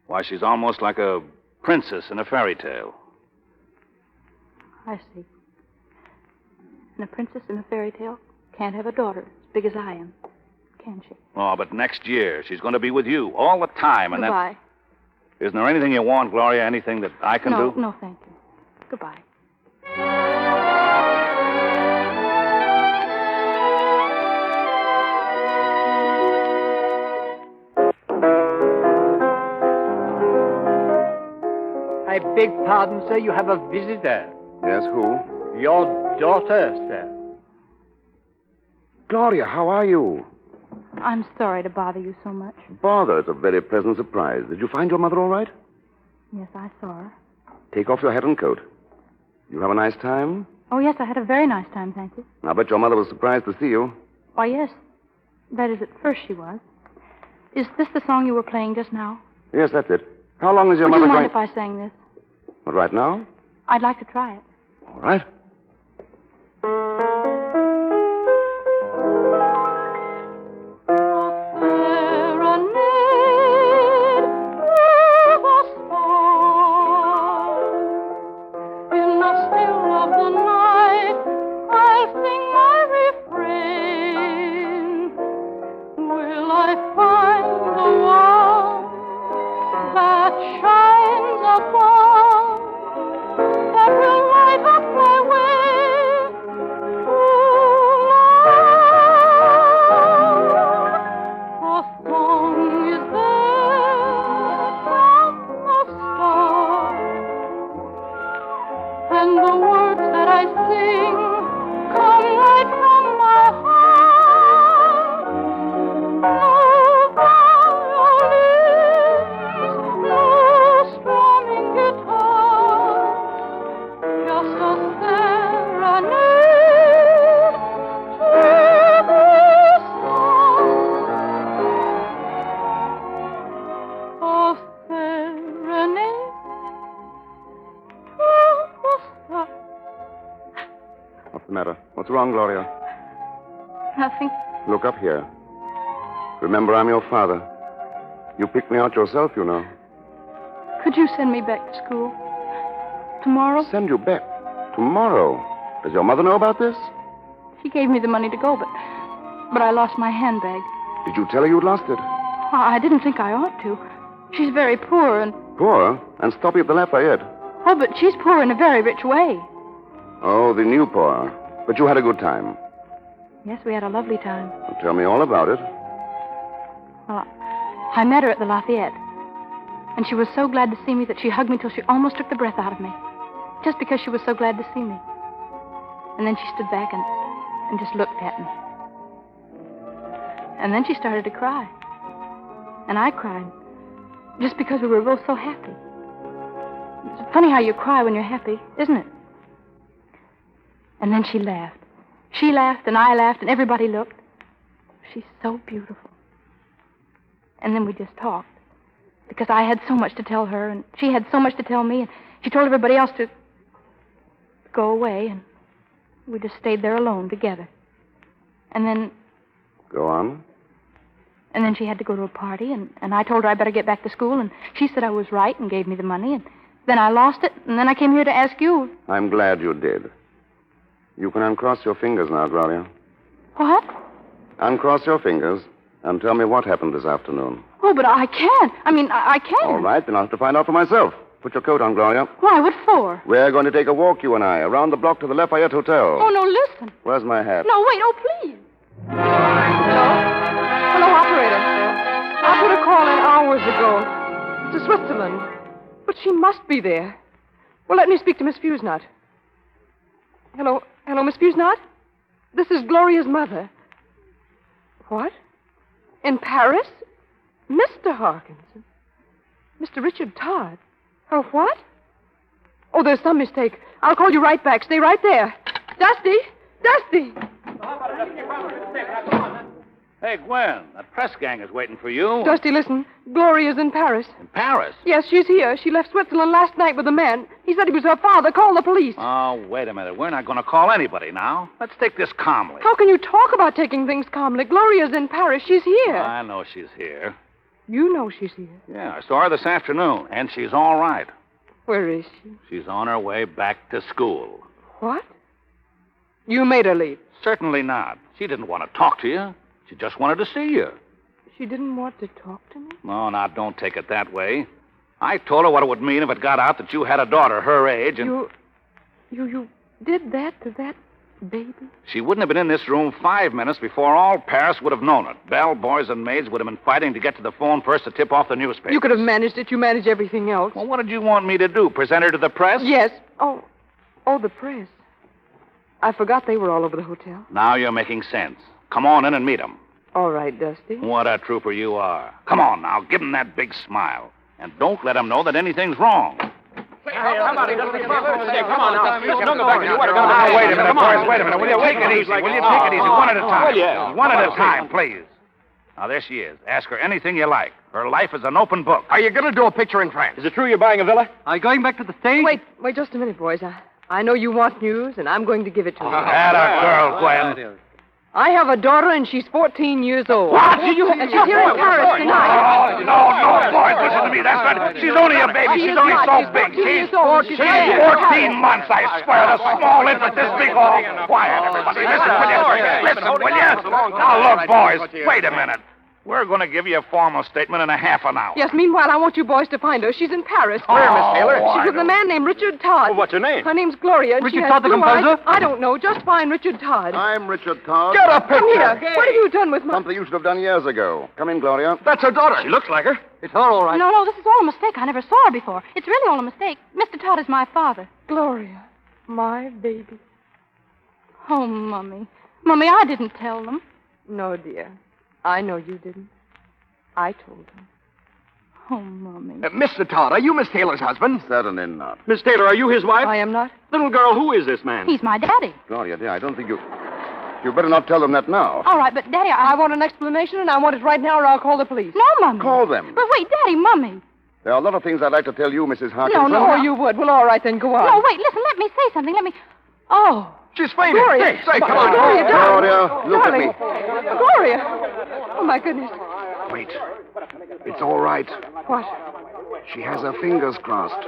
Why, she's almost like a princess in a fairy tale. I see. And a princess in a fairy tale can't have a daughter as big as I am, can she? Oh, but next year she's going to be with you all the time. And Goodbye. then... Isn't there anything you want, Gloria? Anything that I can do? No, thank you. Goodbye. I beg pardon, sir. You have a visitor. Yes, who? Your daughter, sir. Gloria, how are you? I'm sorry to bother you so much. Bother, it's a very pleasant surprise. Did you find your mother all right? Yes, I saw her. Take off your hat and coat. You have a nice time? Oh, yes, I had a very nice time, thank you. I bet your mother was surprised to see you. Why, yes. That is, at first she was. Is this the song you were playing just now? Yes, that's it. How long is your Would mother you mind going... if I sang this? What, right now? I'd like to try it. All right. And the words that I sing come right from my heart. No violins, no strumming guitar, just a serenade to the song. A serenade. What's the matter? What's wrong, Gloria? Nothing. Look up here. Remember, I'm your father. You picked me out yourself, you know. Could you send me back to school? Tomorrow? Send you back? Tomorrow? Does your mother know about this? She gave me the money to go, but I lost my handbag. Did you tell her you'd lost it? I didn't think I ought to. She's very poor and... Poor? And stopping at the Lafayette. Oh, but she's poor in a very rich way. Oh, the new poor. But you had a good time. Yes, we had a lovely time. Well, tell me all about it. Well, I met her at the Lafayette. And she was so glad to see me that she hugged me till she almost took the breath out of me. Just because she was so glad to see me. And then she stood back and just looked at me. And then she started to cry. And I cried. Just because we were both so happy. It's funny how you cry when you're happy, isn't it? And then she laughed. She laughed, and I laughed, and everybody looked. She's so beautiful. And then we just talked. Because I had so much to tell her, and she had so much to tell me, and she told everybody else to go away, and we just stayed there alone together. And then... Go on. And then she had to go to a party, and I told her I better get back to school, and she said I was right and gave me the money, and then I lost it, and then I came here to ask you. I'm glad you did. You can uncross your fingers now, Gloria. What? Uncross your fingers and tell me what happened this afternoon. Oh, but I can't. I can't. All right, then I'll have to find out for myself. Put your coat on, Gloria. Why? What for? We're going to take a walk, you and I, around the block to the Lafayette Hotel. Oh, no, listen. Where's my hat? No, wait. Oh, please. Hello, operator. I put a call in hours ago to Switzerland. But she must be there. Well, let me speak to Miss Fusnot. Hello, Miss Fusnot? This is Gloria's mother. What? In Paris? Mr. Harkinson? Mr. Richard Todd? Oh, what? Oh, there's some mistake. I'll call you right back. Stay right there. Dusty! Dusty! Hey, Gwen, that press gang is waiting for you. Dusty, listen. Gloria's in Paris. In Paris? Yes, she's here. She left Switzerland last night with a man. He said he was her father. Call the police. Oh, wait a minute. We're not going to call anybody now. Let's take this calmly. How can you talk about taking things calmly? Gloria's in Paris. She's here. I know she's here. You know she's here. Yeah, I saw her this afternoon, and she's all right. Where is she? She's on her way back to school. What? You made her leave. Certainly not. She didn't want to talk to you. She just wanted to see you. She didn't want to talk to me? No, now, don't take it that way. I told her what it would mean if it got out that you had a daughter her age, and... You did that to that baby. She wouldn't have been in this room 5 minutes before all Paris would have known it. Bell, boys, and maids would have been fighting to get to the phone first to tip off the newspaper. You could have managed it. You manage everything else. Well, what did you want me to do? Present her to the press? Yes. Oh, the press. I forgot they were all over the hotel. Now you're making sense. Come on in and meet them. All right, Dusty. What a trooper you are. Come on now, give them that big smile. And don't let them know that anything's wrong. Come on now. Wait a minute, boys. Wait a minute. Will you take it easy? Will you take it easy? One at a time. Well, yeah. One at a time, please. Now, there she is. Ask her anything you like. Her life is an open book. Are you going to do a picture in France? Is it true you're buying a villa? Are you going back to the stage? Wait just a minute, boys. I know you want news, and I'm going to give it to you. Atta girl, Gwen. I have a daughter, and she's 14 years old. What? And she's here in Paris tonight. No, boys, listen to me. That's not... She's only a baby. She's only so big. She's 14 years old. She's 14 months, I swear. A small infant this big. Oh, quiet, everybody. Listen, will you? Listen, will you? Now, look, boys, wait a minute. We're going to give you a formal statement in a half an hour. Yes, meanwhile, I want you boys to find her. She's in Paris. Where, Miss Taylor? She's with a man named Richard Todd. Well, what's her name? Her name's Gloria. And Richard she has Todd, the blue eyes. composer? I don't know. Just find Richard Todd. I'm Richard Todd. Get a picture. Come here. What have you done with my... Something you should have done years ago. Come in, Gloria. That's her daughter. She looks like her. It's all right. No, this is all a mistake. I never saw her before. It's really all a mistake. Mr. Todd is my father. Gloria, my baby. Oh, Mummy. Mummy, I didn't tell them. No, dear. I know you didn't. I told them. Oh, Mummy. Mr. Todd, are you Miss Taylor's husband? Certainly not. Miss Taylor, are you his wife? I am not. Little girl, who is this man? He's my daddy. Gloria, dear, I don't think you... You better not tell them that now. All right, but Daddy, I want an explanation, and I want it right now, or I'll call the police. No, Mummy. Call them. But wait, Daddy, Mummy. There are a lot of things I'd like to tell you, Mrs. Harkinson. No, you would. Well, all right, then, go on. No, wait, listen, let me say something. Oh, She's fainted. Gloria. Say, come on. Gloria, Gloria, look at darling. me. Gloria. Oh, my goodness. Wait. It's all right. What? She has her fingers crossed.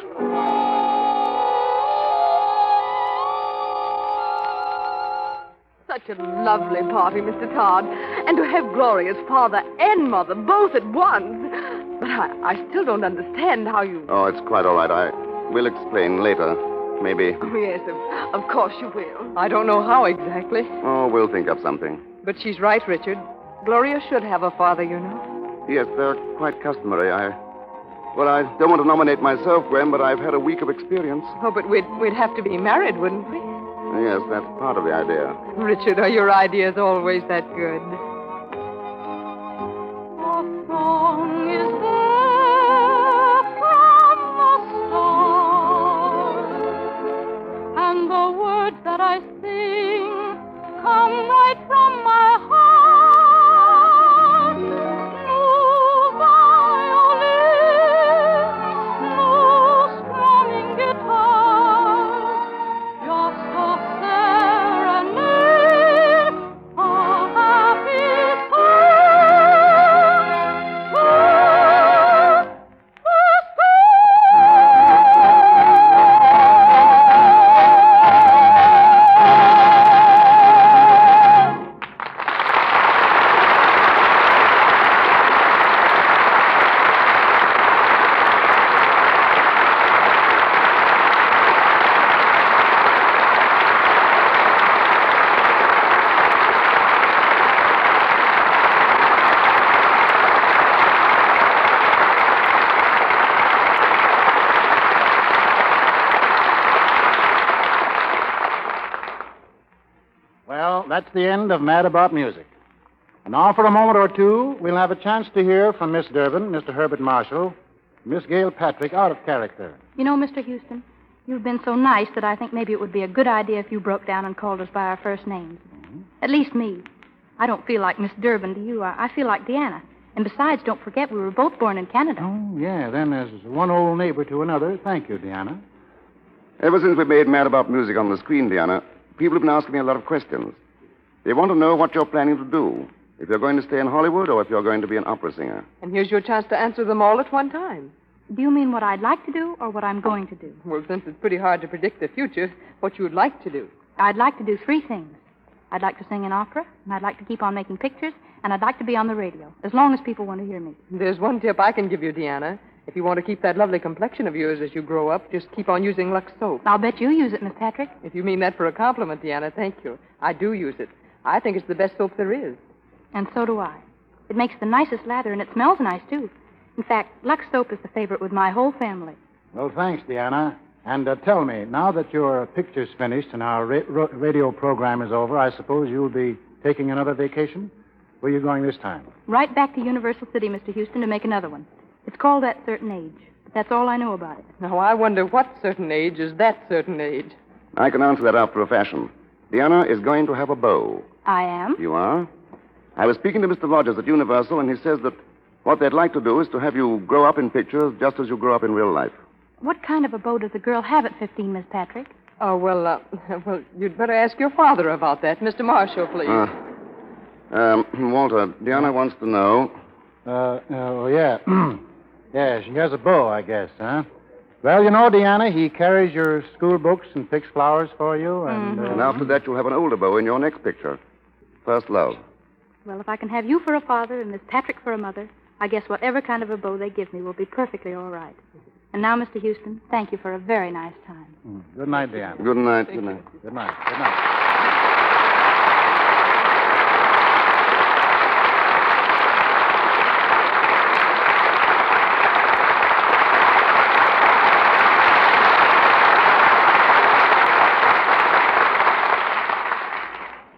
Such a lovely party, Mr. Todd. And to have Gloria's father and mother both at once. But I still don't understand how you... Oh, it's quite all right. I will explain later. Maybe. Oh, yes, of course you will. I don't know how exactly. Oh, we'll think of something. But she's right, Richard. Gloria should have a father, you know. Yes, they're quite customary. Well, I don't want to nominate myself, Gwen, but I've had a week of experience. Oh, but we'd have to be married, wouldn't we? Yes, that's part of the idea. Richard, are your ideas always that good? A song is there from the stars, and the words that I sing come right from my heart. No violin, no strumming guitar, just a serenade, a happy song. Well, that's the end of Mad About Music. And now, for a moment or two, we'll have a chance to hear from Miss Durbin, Mr. Herbert Marshall, Miss Gail Patrick, out of character. You know, Mr. Houston, you've been so nice that I think maybe it would be a good idea if you broke down and called us by our first names. Mm-hmm. At least me. I don't feel like Miss Durbin to you. I feel like Deanna. And besides, don't forget, we were both born in Canada. Oh, yeah, then there's one old neighbor to another. Thank you, Deanna. Ever since we made Mad About Music on the screen, Deanna, people have been asking me a lot of questions. They want to know what you're planning to do. If you're going to stay in Hollywood or if you're going to be an opera singer. And here's your chance to answer them all at one time. Do you mean what I'd like to do or what I'm going to do? Well, since it's pretty hard to predict the future, what you would like to do. I'd like to do 3 things. I'd like to sing in opera, and I'd like to keep on making pictures, and I'd like to be on the radio, as long as people want to hear me. There's one tip I can give you, Deanna. If you want to keep that lovely complexion of yours as you grow up, just keep on using Lux soap. I'll bet you use it, Miss Patrick. If you mean that for a compliment, Deanna, thank you. I do use it. I think it's the best soap there is. And so do I. It makes the nicest lather, and it smells nice, too. In fact, Lux soap is the favorite with my whole family. Well, thanks, Deanna. And tell me, now that your picture's finished and our radio program is over, I suppose you'll be taking another vacation? Where are you going this time? Right back to Universal City, Mr. Houston, to make another one. It's called That Certain Age. But that's all I know about it. Now, I wonder what certain age is that certain age. I can answer that after a fashion. Deanna is going to have a beau. I am? You are? I was speaking to Mr. Rogers at Universal, and he says that what they'd like to do is to have you grow up in pictures just as you grow up in real life. What kind of a beau does a girl have at 15, Miss Patrick? Oh, well, you'd better ask your father about that. Mr. Marshall, please. Walter, Deanna wants to know. Yeah. Yeah, she has a beau, I guess, huh? Well, you know, Deanna, he carries your school books and picks flowers for you, and... And after that, you'll have an older beau in your next picture. First Love. Well, if I can have you for a father and Miss Patrick for a mother, I guess whatever kind of a beau they give me will be perfectly all right. And now, Mr. Houston, thank you for a very nice time. Good night, Deanna. Good night. Good night. Good night. Good night.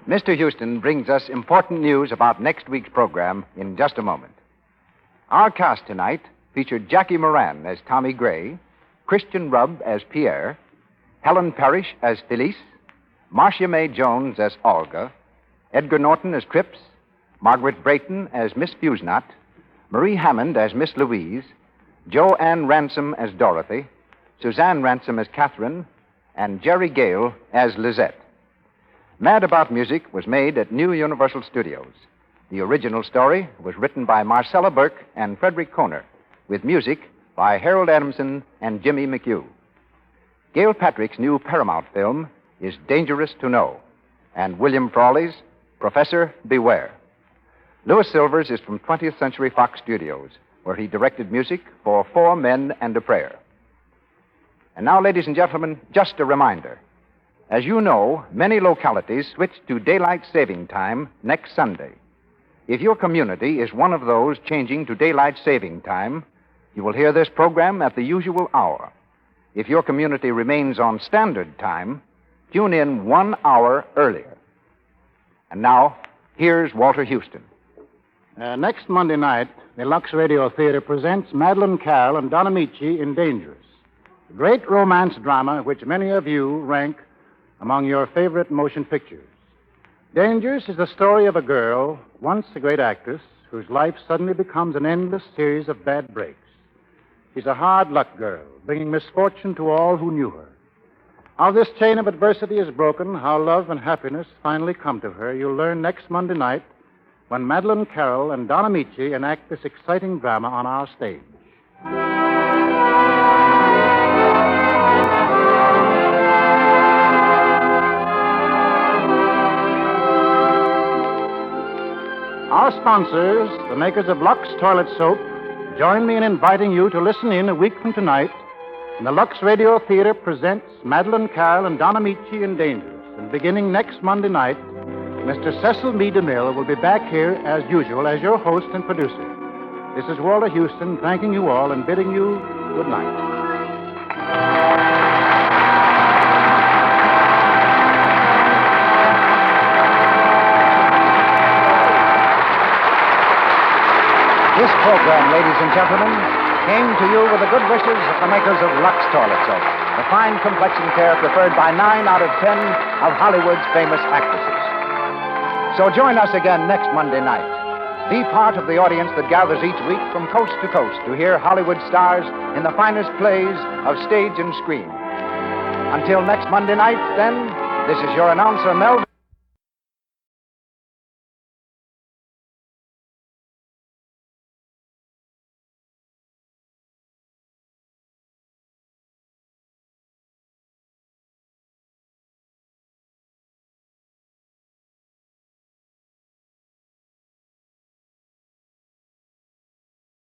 Mr. Houston brings us important news about next week's program in just a moment. Our cast tonight featured Jackie Moran as Tommy Gray, Christian Rubb as Pierre, Helen Parrish as Felice, Marcia May Jones as Olga, Edgar Norton as Trips, Margaret Brayton as Miss Fusnot, Marie Hammond as Miss Louise, Joanne Ransom as Dorothy, Suzanne Ransom as Catherine, and Jerry Gale as Lizette. Mad About Music was made at New Universal Studios. The original story was written by Marcella Burke and Frederick Kohner, with music by Harold Adamson and Jimmy McHugh. Gail Patrick's new Paramount film is Dangerous to Know, and William Frawley's Professor Beware. Louis Silvers is from 20th Century Fox Studios, where he directed music for Four Men and a Prayer. And now, ladies and gentlemen, just a reminder. As you know, many localities switch to daylight saving time next Sunday. If your community is one of those changing to daylight saving time, you will hear this program at the usual hour. If your community remains on standard time, tune in 1 hour earlier. And now, here's Walter Houston. Next Monday night, the Lux Radio Theater presents Madeline Carroll and Don Amici in Dangerous, a great romance drama which many of you rank among your favorite motion pictures. Dangerous is the story of a girl, once a great actress, whose life suddenly becomes an endless series of bad breaks. She's a hard-luck girl, bringing misfortune to all who knew her. How this chain of adversity is broken, how love and happiness finally come to her, you'll learn next Monday night when Madeline Carroll and Don Amici enact this exciting drama on our stage. Our sponsors, the makers of Lux Toilet Soap, join me in inviting you to listen in a week from tonight when the Lux Radio Theater presents Madeline Carroll and Don Amici in Dangerous. And beginning next Monday night, Mr. Cecil B. DeMille will be back here as usual as your host and producer. This is Walter Houston thanking you all and bidding you good night. This program, ladies and gentlemen, came to you with the good wishes of the makers of Lux Toilet Soap, the fine complexion care preferred by 9 out of 10 of Hollywood's famous actresses. So join us again next Monday night. Be part of the audience that gathers each week from coast to coast to hear Hollywood stars in the finest plays of stage and screen. Until next Monday night, then, this is your announcer, Mel